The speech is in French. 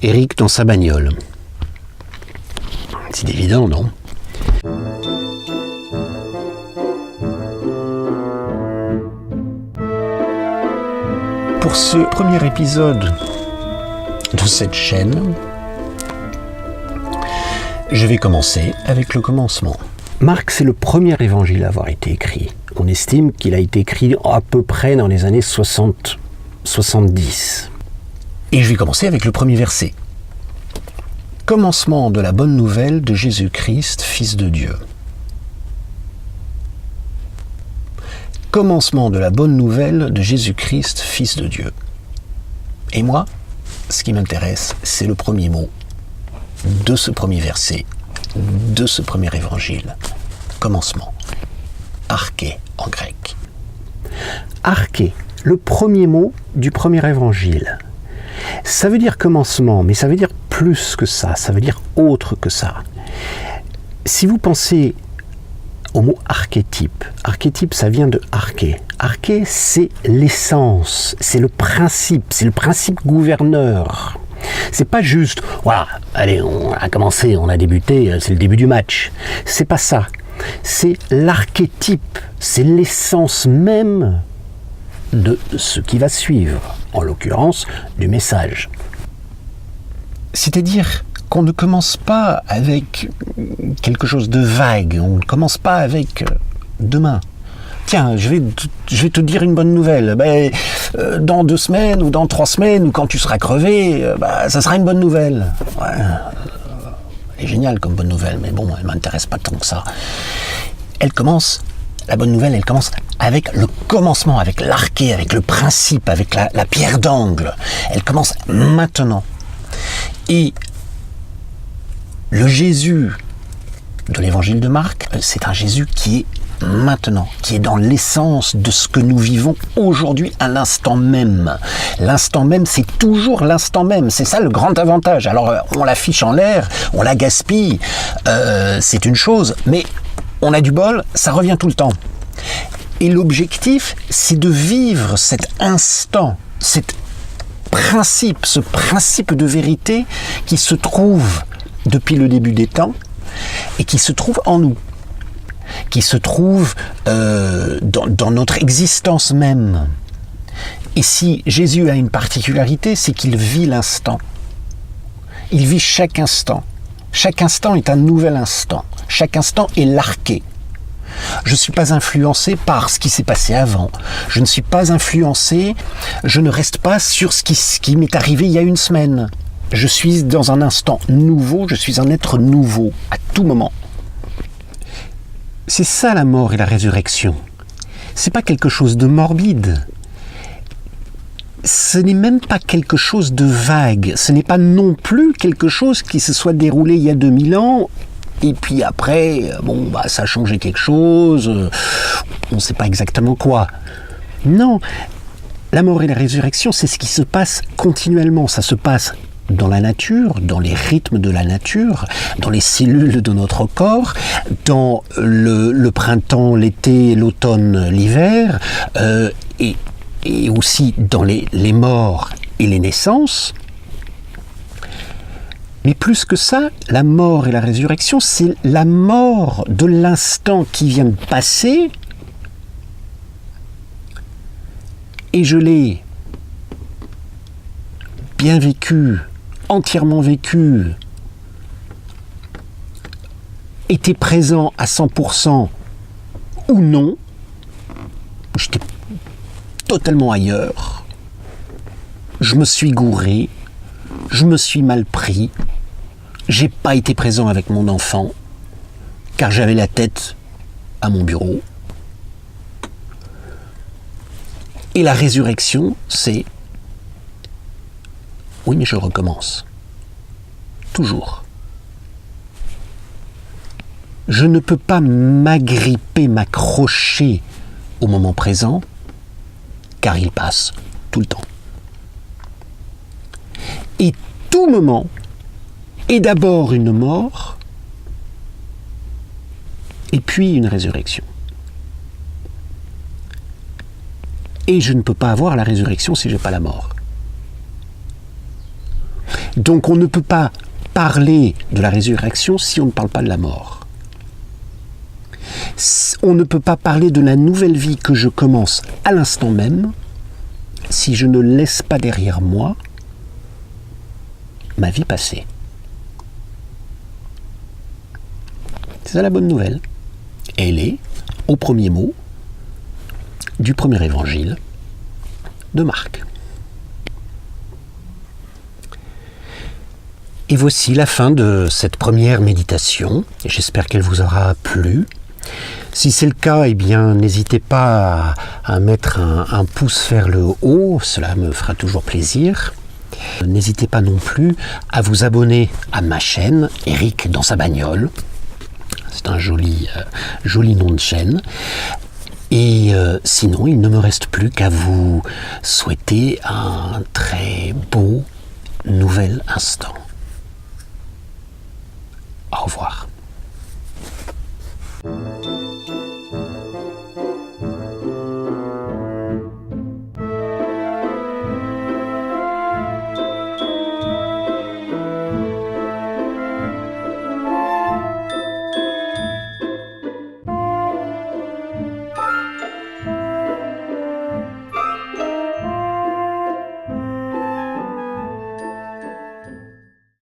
Eric dans sa bagnole. C'est évident, non ? Pour ce premier épisode de cette chaîne, je vais commencer avec le commencement. Marc, c'est le premier évangile à avoir été écrit. On estime qu'il a été écrit à peu près dans les années 60-70. Et je vais commencer avec le premier verset. Commencement de la bonne nouvelle de Jésus-Christ, Fils de Dieu. Commencement de la bonne nouvelle de Jésus-Christ, Fils de Dieu. Et moi, ce qui m'intéresse, c'est le premier mot de ce premier verset, de ce premier évangile. Commencement. Arché en grec. Arché, le premier mot du premier évangile. Ça veut dire commencement, mais ça veut dire plus que ça, ça veut dire autre que ça. Si vous pensez au mot archétype, archétype ça vient de arché. Arché c'est l'essence, c'est le principe gouverneur. C'est pas juste, voilà, allez, on a commencé, on a débuté, c'est le début du match. C'est pas ça. C'est l'archétype, c'est l'essence même de ce qui va suivre, en l'occurrence du message. C'est-à-dire qu'on ne commence pas avec quelque chose de vague, on ne commence pas avec demain. Tiens, je vais te dire une bonne nouvelle. Dans 2 semaines ou dans 3 semaines ou quand tu seras crevé, ça sera une bonne nouvelle. Ouais. Elle est géniale comme bonne nouvelle, mais bon, elle ne m'intéresse pas tant que ça. La bonne nouvelle, elle commence avec le commencement, avec l'arché, avec le principe, avec la pierre d'angle. Elle commence maintenant. Et le Jésus de l'évangile de Marc, c'est un Jésus qui est maintenant, qui est dans l'essence de ce que nous vivons aujourd'hui à l'instant même. L'instant même, c'est toujours l'instant même. C'est ça le grand avantage. Alors, on l'affiche en l'air, on la gaspille, c'est une chose, mais on a du bol, ça revient tout le temps. Et l'objectif, c'est de vivre cet instant, ce principe de vérité qui se trouve depuis le début des temps et qui se trouve en nous, qui se trouve dans notre existence même. Et si Jésus a une particularité, c'est qu'il vit l'instant. Il vit chaque instant. Chaque instant est un nouvel instant. Chaque instant est l'arché. Je ne suis pas influencé par ce qui s'est passé avant. Je ne suis pas influencé, je ne reste pas sur ce qui m'est arrivé il y a 1 semaine. Je suis dans un instant nouveau, je suis un être nouveau, à tout moment. C'est ça la mort et la résurrection. C'est pas quelque chose de morbide. Ce n'est même pas quelque chose de vague. Ce n'est pas non plus quelque chose qui se soit déroulé il y a 2000 ans. Et puis après, ça a changé quelque chose. On ne sait pas exactement quoi. Non. La mort et la résurrection, c'est ce qui se passe continuellement. Ça se passe dans la nature, dans les rythmes de la nature, dans les cellules de notre corps, dans le printemps, l'été, l'automne, l'hiver, et aussi dans les morts et les naissances. Mais plus que ça, la mort et la résurrection, c'est la mort de l'instant qui vient de passer, et je l'ai bien vécu, entièrement vécu, été présent à 100% ou non, j'étais totalement ailleurs, je me suis gouré, je me suis mal pris, j'ai pas été présent avec mon enfant, car j'avais la tête à mon bureau. Et la résurrection, c'est oui, mais je recommence. Toujours. Je ne peux pas m'agripper, m'accrocher au moment présent, car il passe tout le temps. Et tout moment est d'abord une mort, et puis une résurrection. Et je ne peux pas avoir la résurrection si je n'ai pas la mort. Donc on ne peut pas parler de la résurrection si on ne parle pas de la mort. On ne peut pas parler de la nouvelle vie que je commence à l'instant même si je ne laisse pas derrière moi ma vie passée. C'est ça la bonne nouvelle. Elle est au premier mot du premier évangile de Marc. Et voici la fin de cette première méditation. J'espère qu'elle vous aura plu. Si c'est le cas, eh bien, n'hésitez pas à mettre un pouce vers le haut, cela me fera toujours plaisir. N'hésitez pas non plus à vous abonner à ma chaîne, Eric dans sa bagnole. C'est un joli nom de chaîne. Et sinon, il ne me reste plus qu'à vous souhaiter un très beau nouvel instant. Au revoir.